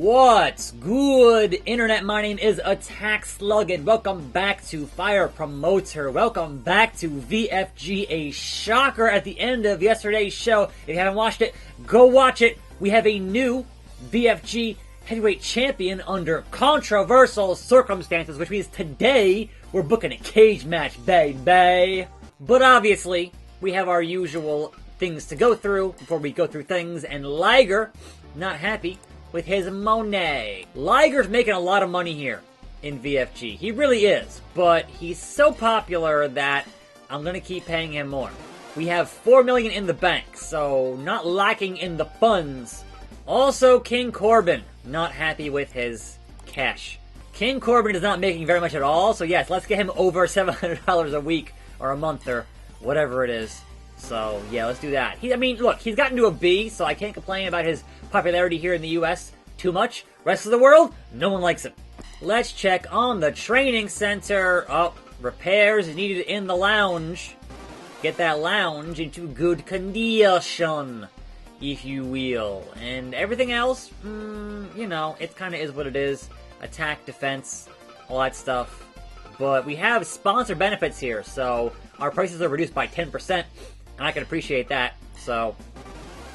What's good, Internet? My name is Attack Slug, and welcome back to Fire Promoter. Welcome back to VFG, a shocker at the end of yesterday's show. If you haven't watched it, go watch it. We have a new VFG heavyweight champion under controversial circumstances, which means today we're booking a cage match, baby. But obviously, we have our usual things to go through before we go through things, and Liger, not happy with his Monet. Liger's making a lot of money here in VFG. He really is, but he's so popular that I'm gonna keep paying him more. We have $4 million in the bank, so not lacking in the funds. Also, King Corbin, not happy with his cash. King Corbin is not making very much at all, so yes, let's get him over $700 a week, or a month, or whatever it is. So, yeah, let's do that. Look, he's gotten to a B, so I can't complain about his popularity here in the US too much. Rest of the world, no one likes him. Let's check on the training center. Oh, repairs needed in the lounge. Get that lounge into good condition, if you will. And everything else, you know, it kind of is what it is. Attack, defense, all that stuff. But we have sponsor benefits here, so our prices are reduced by 10%. And I can appreciate that. So,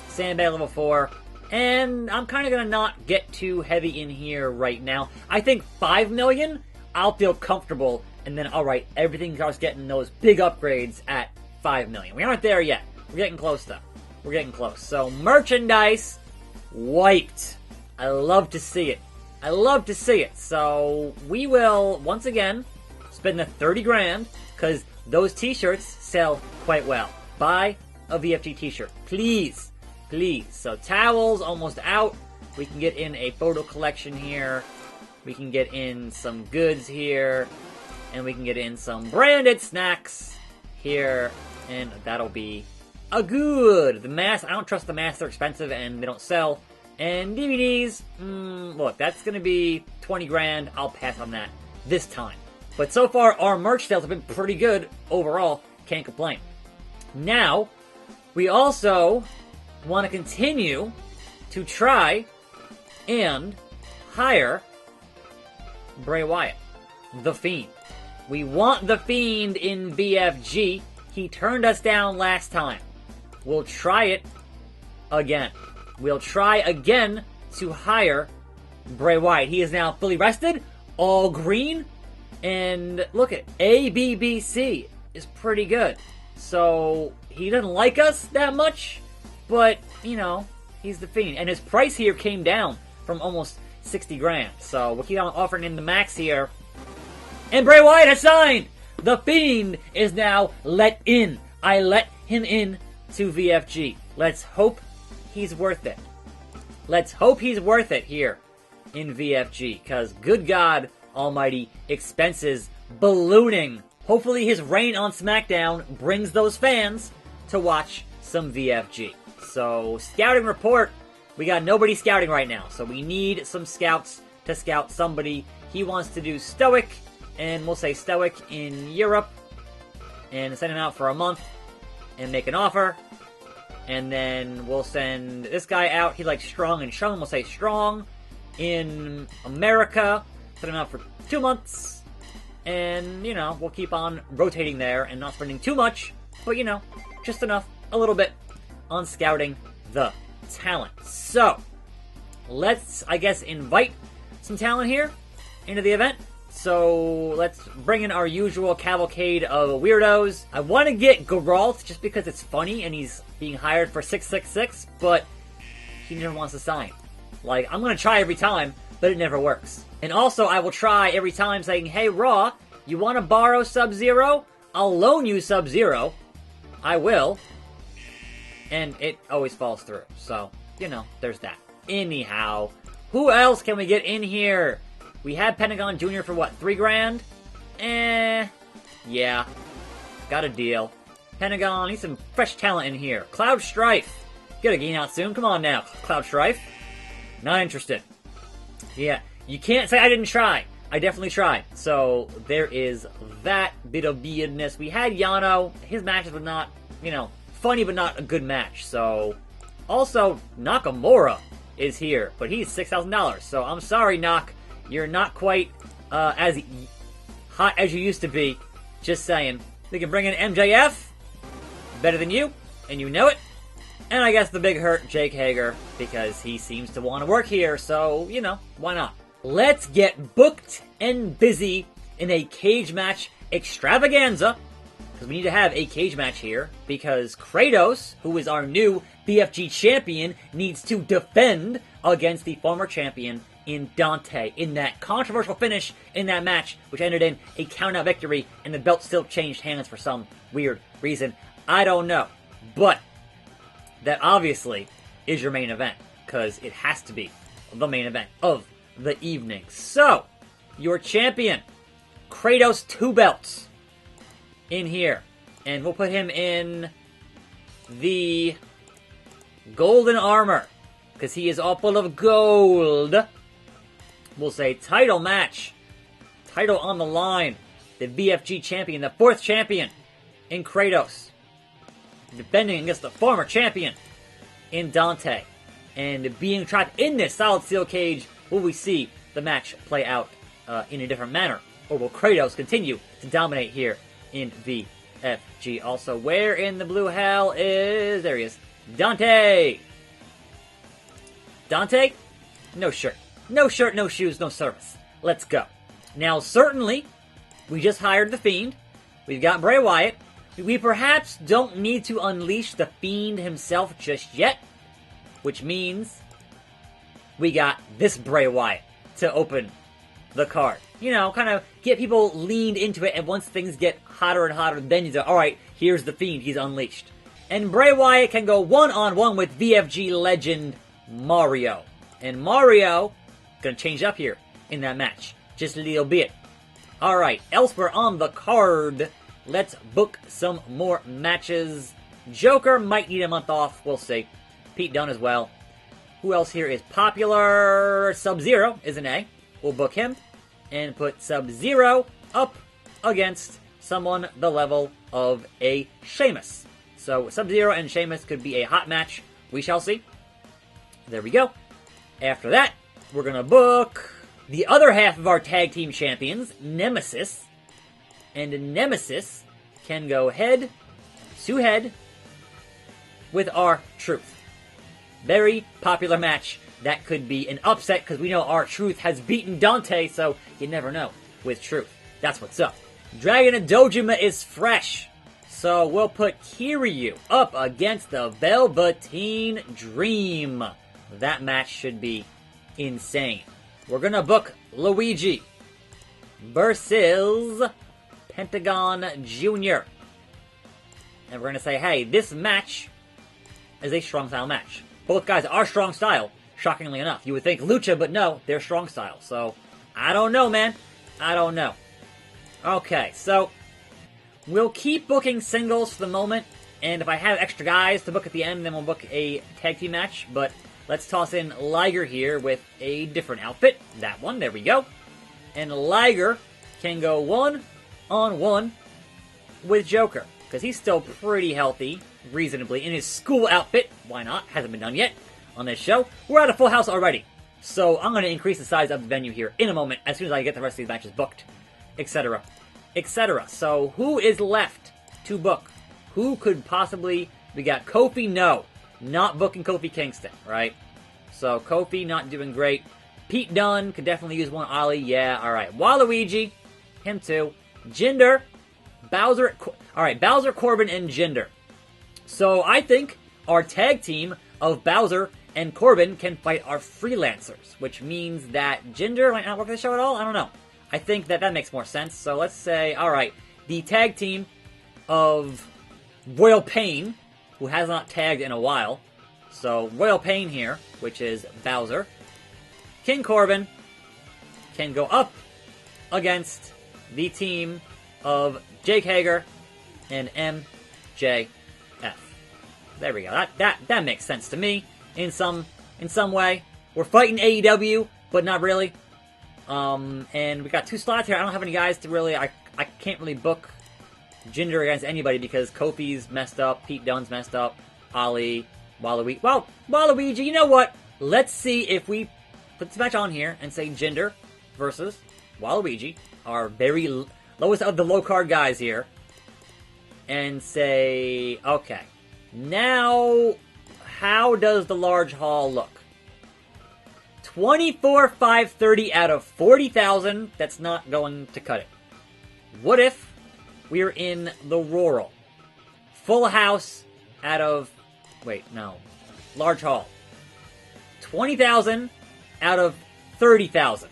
Sandbag level 4. And I'm kind of going to not get too heavy in here right now. I think 5 million, I'll feel comfortable. And then, alright, everything starts getting those big upgrades at 5 million. We aren't there yet. We're getting close, though. We're getting close. So, merchandise, wiped. I love to see it. I love to see it. So, we will, once again, spend the 30 grand. Because those t-shirts sell quite well. Buy a VFG t-shirt, please, please. So towels almost out. We can get in a photo collection here. We can get in some goods here, and we can get in some branded snacks here, and that'll be a good. The masks, I don't trust the masks. They're expensive and they don't sell. And DVDs, look, that's gonna be 20 grand. I'll pass on that this time. But so far, our merch sales have been pretty good overall. Can't complain. Now, we also want to continue to try and hire Bray Wyatt, The Fiend. We want The Fiend in VFG. He turned us down last time. We'll try it again. We'll try again to hire Bray Wyatt. He is now fully rested, all green, and look at ABBC is pretty good. So, he doesn't like us that much, but, you know, he's The Fiend. And his price here came down from almost 60 grand. So, we'll keep on offering him the max here. And Bray Wyatt has signed! The Fiend is now let in. I let him in to VFG. Let's hope he's worth it. Let's hope he's worth it here in VFG. Because, good God almighty, expenses ballooning. Hopefully his reign on SmackDown brings those fans to watch some VFG. So, scouting report. We got nobody scouting right now. So we need some scouts to scout somebody. He wants to do Stoic, and we'll say Stoic in Europe. And send him out for a month and make an offer. And then we'll send this guy out. He likes Strong and Strong. We'll say Strong in America. Send him out for 2 months. And, you know, we'll keep on rotating there and not spending too much, but, you know, just enough, a little bit, on scouting the talent. So, let's, I guess, invite some talent here into the event. So, let's bring in our usual cavalcade of weirdos. I want to get Geralt just because it's funny and he's being hired for 666, but he never wants to sign. Like, I'm going to try every time, but it never works. And also, I will try every time saying, hey, Raw, you want to borrow Sub-Zero? I'll loan you Sub-Zero. I will. And it always falls through. So, you know, there's that. Anyhow, who else can we get in here? We had Pentagon Jr. for what, 3 grand? Yeah. Got a deal. Pentagon, need some fresh talent in here. Cloud Strife. Gotta gain out soon. Come on now, Cloud Strife. Not interested. Yeah. You can't say I didn't try. I definitely tried. So, there is that bit of weirdness. We had Yano. His matches were not, you know, funny but not a good match. So, also, Nakamura is here, but he's $6,000. So I'm sorry, Knock. You're not quite as hot as you used to be. Just saying. We can bring in MJF. Better than you, and you know it. And I guess the big hurt, Jake Hager, because he seems to want to work here, so, you know, why not? Let's get booked and busy in a cage match extravaganza, because we need to have a cage match here, because Kratos, who is our new BFG champion, needs to defend against the former champion in Dante, in that controversial finish in that match, which ended in a count-out victory, and the belt still changed hands for some weird reason. I don't know, but that obviously is your main event, because it has to be the main event of the evening. So, your champion, Kratos 2 belts, in here. And we'll put him in the golden armor, because he is all full of gold. We'll say title match. Title on the line. The BFG champion, the 4th champion in Kratos, defending against the former champion in Dante. And being trapped in this solid steel cage, will we see the match play out in a different manner? Or will Kratos continue to dominate here in VFG? Also, where in the blue hell is... There he is. Dante! Dante? No shirt. No shirt, no shoes, no service. Let's go. Now, certainly, we just hired The Fiend. We've got Bray Wyatt. We perhaps don't need to unleash The Fiend himself just yet, which means we got this Bray Wyatt to open the card. You know, kind of get people leaned into it, and once things get hotter and hotter, then you go, alright, here's The Fiend, he's unleashed. And Bray Wyatt can go one-on-one with VFG legend Mario. And Mario, gonna change up here in that match, just a little bit. Alright, elsewhere on the card, let's book some more matches. Joker might need a month off, we'll see. Pete Dunne as well. Who else here is popular? Sub-Zero is an A. We'll book him. And put Sub-Zero up against someone the level of a Sheamus. So Sub-Zero and Sheamus could be a hot match. We shall see. There we go. After that, we're going to book the other half of our tag team champions, Nemesis. And Nemesis can go head to head with R-Truth. Very popular match. That could be an upset, because we know R-Truth has beaten Dante, so you never know with Truth. That's what's up. Dragon of Dojima is fresh, so we'll put Kiryu up against the Velveteen Dream. That match should be insane. We're gonna book Luigi versus Pentagon Jr. And we're gonna say, hey, this match is a strong style match. Both guys are strong style, shockingly enough. You would think Lucha, but no, they're strong style. So, I don't know, man. I don't know. Okay, so we'll keep booking singles for the moment, and if I have extra guys to book at the end, then we'll book a tag team match, but let's toss in Liger here with a different outfit. That one, there we go. And Liger can go one-on-one with Joker, because he's still pretty healthy, reasonably, in his school outfit. Why not? Hasn't been done yet on this show. We're at a full house already, so I'm going to increase the size of the venue here in a moment, as soon as I get the rest of these matches booked, etc., etc. So, who is left to book? Who could possibly... We got Kofi, no. Not booking Kofi Kingston, right? So, Kofi not doing great. Pete Dunne could definitely use one. Ollie, yeah, alright. Waluigi, him too. Jinder, Bowser... Alright, Bowser, Corbin, and Jinder. So, I think our tag team of Bowser and Corbin can fight our freelancers, which means that Jinder might not work the show at all? I don't know. I think that makes more sense. So let's say, alright, the tag team of Royal Pain, who has not tagged in a while. So Royal Pain here, which is Bowser. King Corbin can go up against the team of Jake Hager and MJF. There we go. That makes sense to me in some way. We're fighting AEW, but not really. And we got 2 slots here. I don't have any guys to really... I can't really book Jinder against anybody because Kofi's messed up, Pete Dunne's messed up, Ali, Waluigi... Well, Waluigi, you know what? Let's see if we put this match on here and say Jinder versus Waluigi, our very lowest of the low card guys here. And say, okay, now how does the large hall look? 24,530 out of 40,000. That's not going to cut it. What if we're in the rural? Full house out of... Wait, no. Large hall. 20,000 out of 30,000.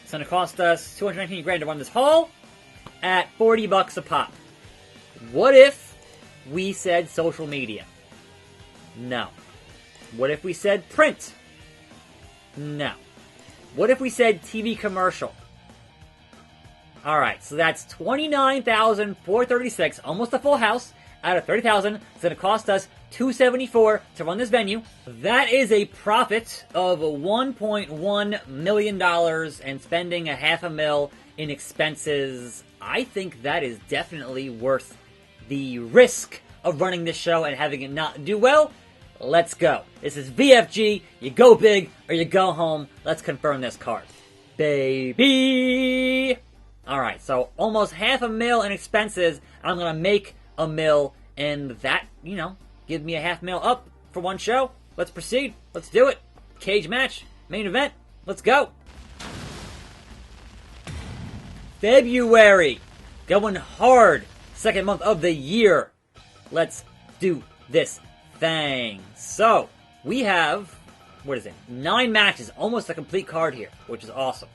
It's going to cost us 219 grand to run this hall at 40 bucks a pop. What if we said social media? No. What if we said print? No. What if we said TV commercial? Alright, so that's 29,436, almost a full house, out of 30,000. It's going to cost us $274 to run this venue. That is a profit of $1.1 million and spending $500,000 in expenses. I think that is definitely worth the risk of running this show and having it not do well. Let's go. This is VFG. You go big or you go home. Let's confirm this card. Baby! Alright, so almost $500,000 in expenses. I'm going to make $1 million. And that, you know, give me $500,000 up for one show. Let's proceed. Let's do it. Cage match. Main event. Let's go. February. Going hard. Second month of the year. Let's do this thing. So, we have, 9 matches, almost a complete card here, which is awesome.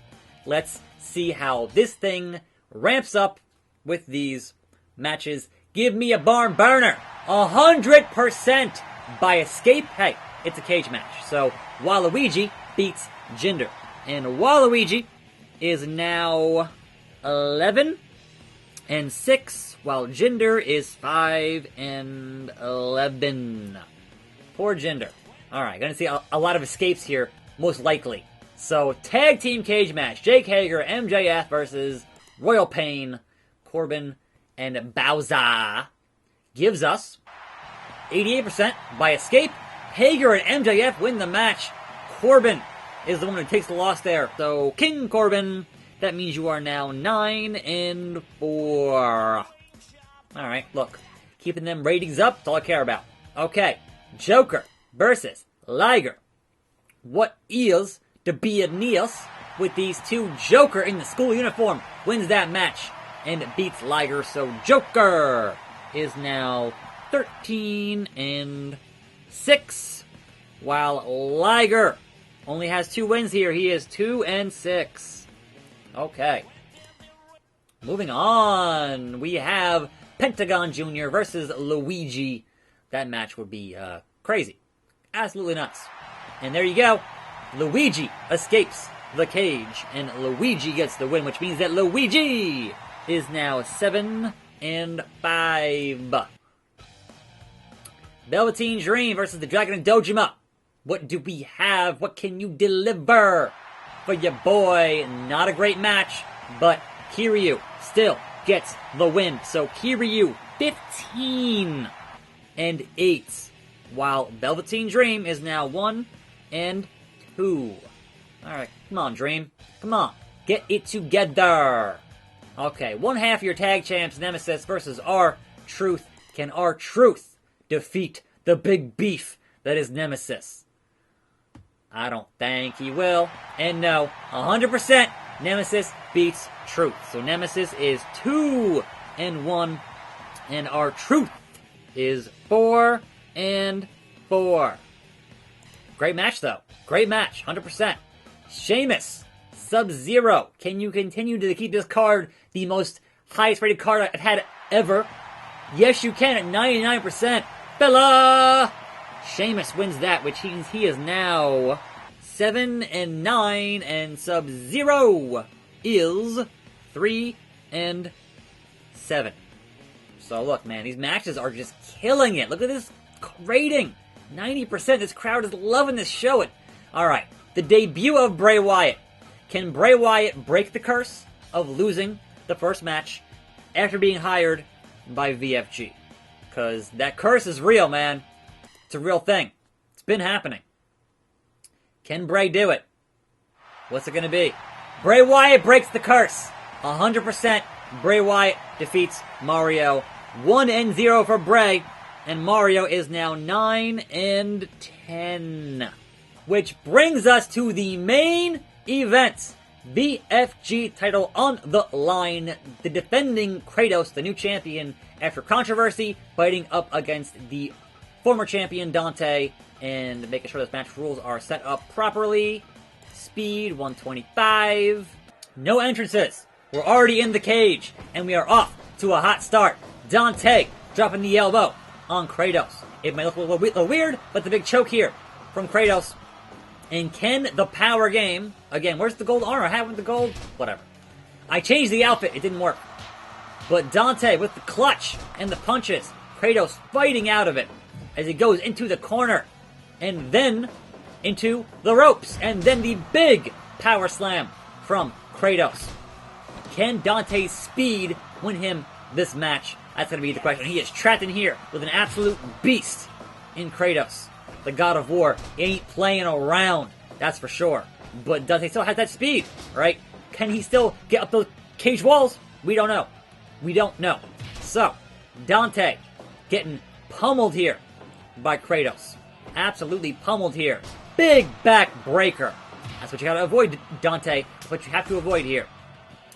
Let's see how this thing ramps up with these matches. Give me a barn burner, 100% by escape. Hey, it's a cage match, so Waluigi beats Jinder. And Waluigi is now 11-6, while Jinder is 5-11. Poor Jinder. Alright, gonna see a lot of escapes here, most likely. So, tag team cage match. Jake Hager, MJF versus Royal Pain, Corbin, and Bowser. Gives us 88% by escape. Hager and MJF win the match. Corbin is the one who takes the loss there. So, King Corbin, that means you are now 9-4. Alright, look. Keeping them ratings up, that's all I care about. Okay, Joker versus Liger. What is to be a Neos with these two? Joker in the school uniform wins that match and beats Liger. So Joker is now 13-6, while Liger only has 2 wins here. He is 2-6. Okay. Moving on, we have Pentagon Jr. versus Luigi. That match would be crazy. Absolutely nuts. And there you go. Luigi escapes the cage, and Luigi gets the win, which means that Luigi is now 7-5. Velveteen Dream versus the Dragon of Dojima. What do we have? What can you deliver for your boy? Not a great match, but Kiryu still gets the win. So Kiryu 15-8, while Velveteen Dream is now 1-2. Alright, come on, Dream. Come on, get it together. Okay, one half of your tag champs, Nemesis versus R-Truth. Can R-Truth defeat the big beef that is Nemesis? I don't think he will. And no, 100% Nemesis beats Truth. So Nemesis is 2-1, and R-Truth is 4-4. Great match, though. Great match, 100%. Sheamus, Sub-Zero. Can you continue to keep this card the most highest rated card I've had ever? Yes, you can at 99%. Bella! Sheamus wins that, which means he is now 7-9, and Sub-Zero is 3-7. So look, man, these matches are just killing it. Look at this rating. 90%. This crowd is loving this show. Alright, the debut of Bray Wyatt. Can Bray Wyatt break the curse of losing the first match after being hired by VFG? Because that curse is real, man. It's a real thing. It's been happening. Can Bray do it? What's it going to be? Bray Wyatt breaks the curse. 100% Bray Wyatt defeats Mario. 1-0 for Bray. And Mario is now 9-10. Which brings us to the main event. BFG title on the line. The defending Kratos, the new champion, after controversy, fighting up against the former champion Dante, and making sure this match rules are set up properly. Speed 125. No entrances. We're already in the cage, and we are off to a hot start. Dante dropping the elbow on Kratos. It may look a little weird, but the big choke here from Kratos. And can the power game... Again, where's the gold armor? I have the gold... Whatever. I changed the outfit. It didn't work. But Dante with the clutch and the punches. Kratos fighting out of it as he goes into the corner. And then into the ropes. And then the big power slam from Kratos. Can Dante's speed win him this match? That's going to be the question. He is trapped in here with an absolute beast in Kratos. The God of War ain't playing around, that's for sure. But Dante still has that speed, right? Can he still get up those cage walls? We don't know. We don't know. So, Dante getting pummeled here by Kratos. Absolutely pummeled here. Big back breaker. That's what you gotta avoid, Dante. That's what you have to avoid here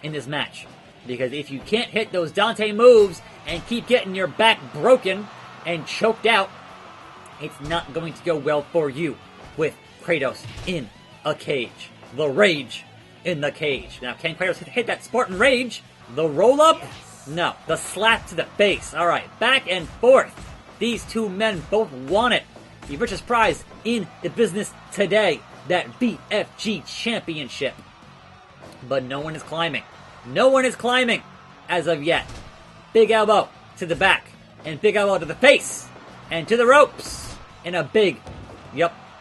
in this match. Because if you can't hit those Dante moves and keep getting your back broken and choked out, it's not going to go well for you with Kratos in a cage. The rage in the cage. Now, can Kratos hit that Spartan rage? The roll-up? No. The slap to the face. Alright, back and forth. These two men both want it. The richest prize in the business today. That BFG Championship. But no one is climbing. No one is climbing as of yet. Big elbow to the back. And big elbow to the face. And to the ropes. And a big,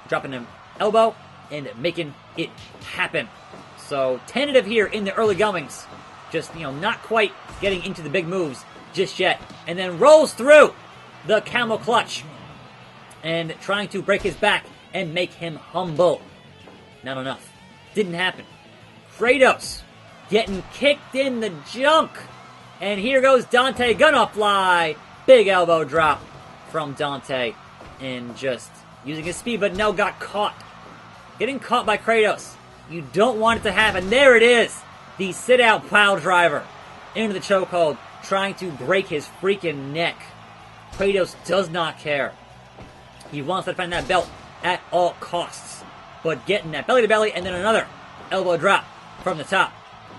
dropping an elbow and making it happen. So, tentative here in the early goings. Just, not quite getting into the big moves just yet. And then rolls through the camel clutch. And trying to break his back and make him humble. Not enough. Didn't happen. Kratos getting kicked in the junk. And here goes Dante, gonna fly. Big elbow drop from Dante. And just using his speed, but no, got caught. Getting caught by Kratos. You don't want it to happen. There it is. The sit-out pile driver into the chokehold, trying to break his freaking neck. Kratos does not care. He wants to defend that belt at all costs. But getting that belly to belly, and then another elbow drop from the top.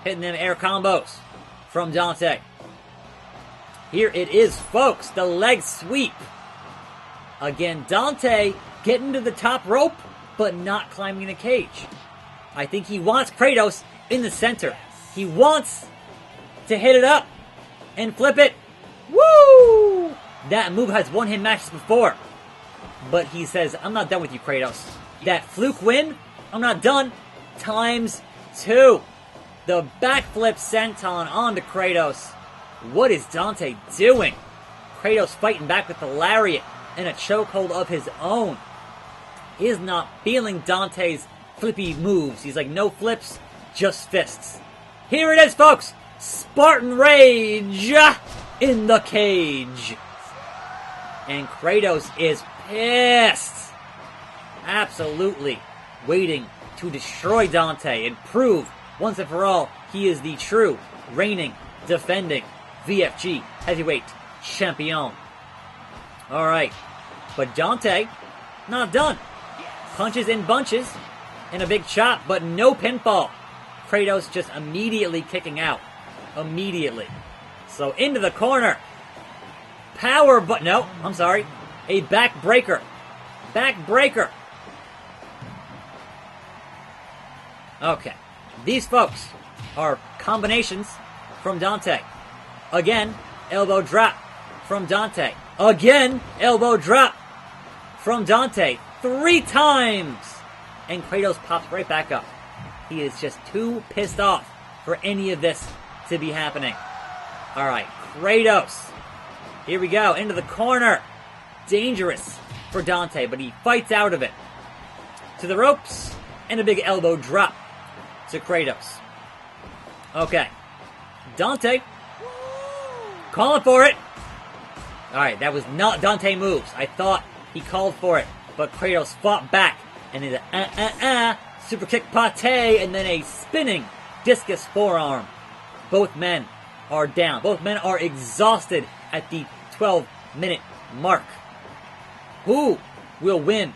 Hitting them air combos from Dante. Here it is, folks. The leg sweep. Again, Dante getting to the top rope, but not climbing the cage. I think he wants Kratos in the center. He wants to hit it up and flip it. Woo! That move has won him matches before. But he says, I'm not done with you, Kratos. That fluke win, I'm not done. Times 2. The backflip senton onto Kratos. What is Dante doing? Kratos fighting back with the lariat and a chokehold of his own. He is not feeling Dante's flippy moves. He's like, no flips, just fists. Here it is, folks. Spartan Rage in the cage. And Kratos is pissed. Absolutely waiting to destroy Dante and prove once and for all he is the true reigning, defending VFG heavyweight champion. Alright, but Dante, not done. Punches in bunches, and a big chop, but no pinfall. Kratos just immediately kicking out. Immediately. So into the corner. Power, but no, I'm sorry. A back breaker. Back breaker. Okay. These folks are combinations from Dante. Again, elbow drop from Dante. Again, elbow drop from Dante. 3 times! And Kratos pops right back up. He is just too pissed off for any of this to be happening. Alright, Kratos. Here we go, into the corner. Dangerous for Dante, but he fights out of it. To the ropes, and a big elbow drop to Kratos. Okay. Dante. Calling for it. Alright, that was not Dante moves. I thought he called for it, but Kratos fought back. And then super kick pate, and then a spinning discus forearm. Both men are down. Both men are exhausted at the 12-minute mark. Who will win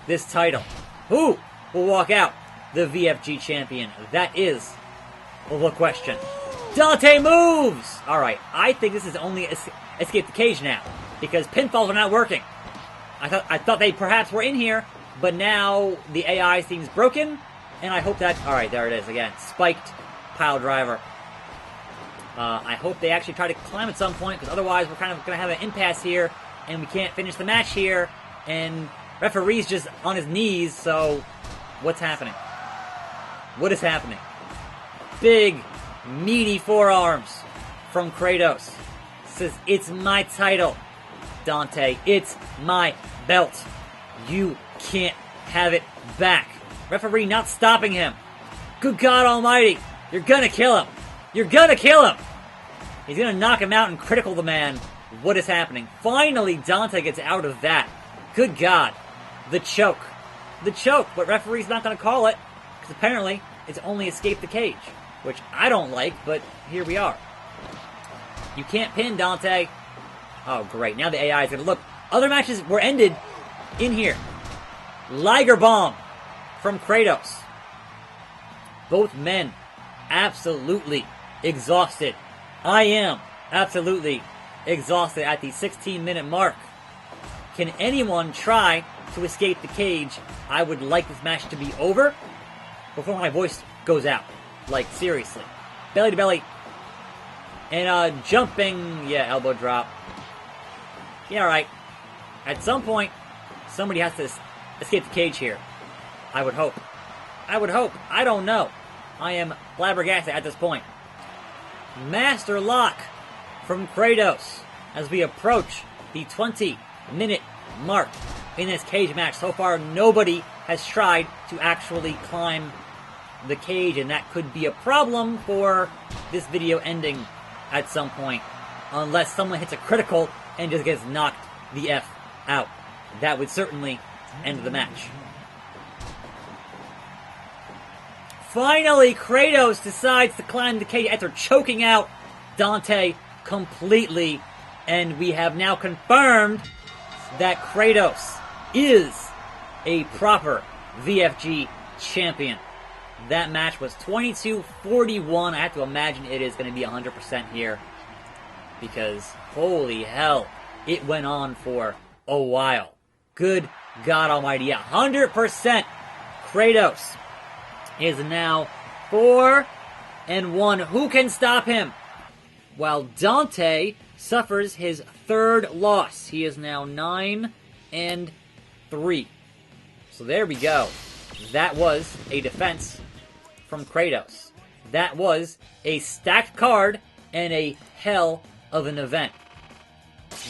this title? Who will walk out the VFG champion? That is the question. Dante moves! Alright, I think this is only escape the cage now, because pinfalls are not working. I thought they perhaps were in here, but now the AI seems broken, and I hope that... Alright, there it is again. Spiked pile driver. I hope they actually try to climb at some point, because otherwise we're kind of going to have an impasse here, and we can't finish the match here, and referee's just on his knees, so what's happening? What is happening? Big, meaty forearms from Kratos. Says, it's my title, Dante. It's my belt. You can't have it back. Referee not stopping him. Good God Almighty. You're gonna kill him. You're gonna kill him. He's gonna knock him out and critical the man. What is happening? Finally, Dante gets out of that. Good God. The choke. The choke. But referee's not gonna call it, because apparently it's only escape the cage, which I don't like, but here we are. You can't pin, Dante. Oh, great. Now the AI is going to look. Other matches were ended in here. Liger bomb from Kratos. Both men absolutely exhausted. I am absolutely exhausted at the 16-minute mark. Can anyone try to escape the cage? I would like this match to be over before my voice goes out. Like, seriously. Belly to belly. And, jumping, yeah, elbow drop. Yeah, alright. At some point, somebody has to escape the cage here. I would hope. I would hope. I don't know. I am flabbergasted at this point. Master lock from Kratos as we approach the 20-minute mark in this cage match. So far, nobody has tried to actually climb the cage, and that could be a problem for this video ending at some point, unless someone hits a critical and just gets knocked the F out. That would certainly end the match. Finally, Kratos decides to climb the cage after choking out Dante completely, and we have now confirmed that Kratos is a proper VFG champion. That match was 22-41. I have to imagine it is going to be 100% here, because holy hell, it went on for a while. Good God Almighty, yeah, 100%. Kratos is now 4-1. Who can stop him? While Dante suffers his third loss. He is now 9-3. So there we go. That was a defense from Kratos. That was a stacked card and a hell of an event.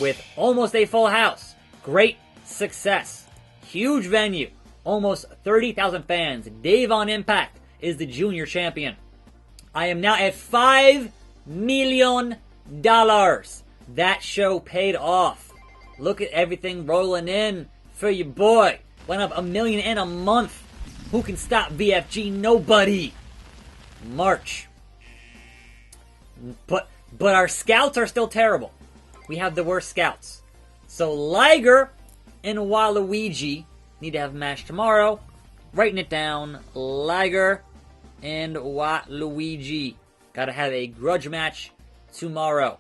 With almost a full house. Great success. Huge venue. Almost 30,000 fans. Dave on Impact is the junior champion. I am now at $5 million. That show paid off. Look at everything rolling in for your boy. Went up $1 million in a month. Who can stop VFG? Nobody. March. But our scouts are still terrible. We have the worst scouts. So Liger and Waluigi need to have a match tomorrow. Writing it down. Liger and Waluigi. Gotta have a grudge match tomorrow.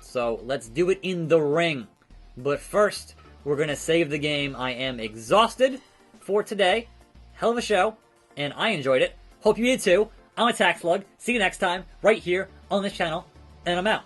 So let's do it in the ring. But first, we're gonna save the game. I am exhausted for today. Hell of a show, and I enjoyed it. Hope you did too. I'm Attack Slug. See you next time, right here on this channel, and I'm out.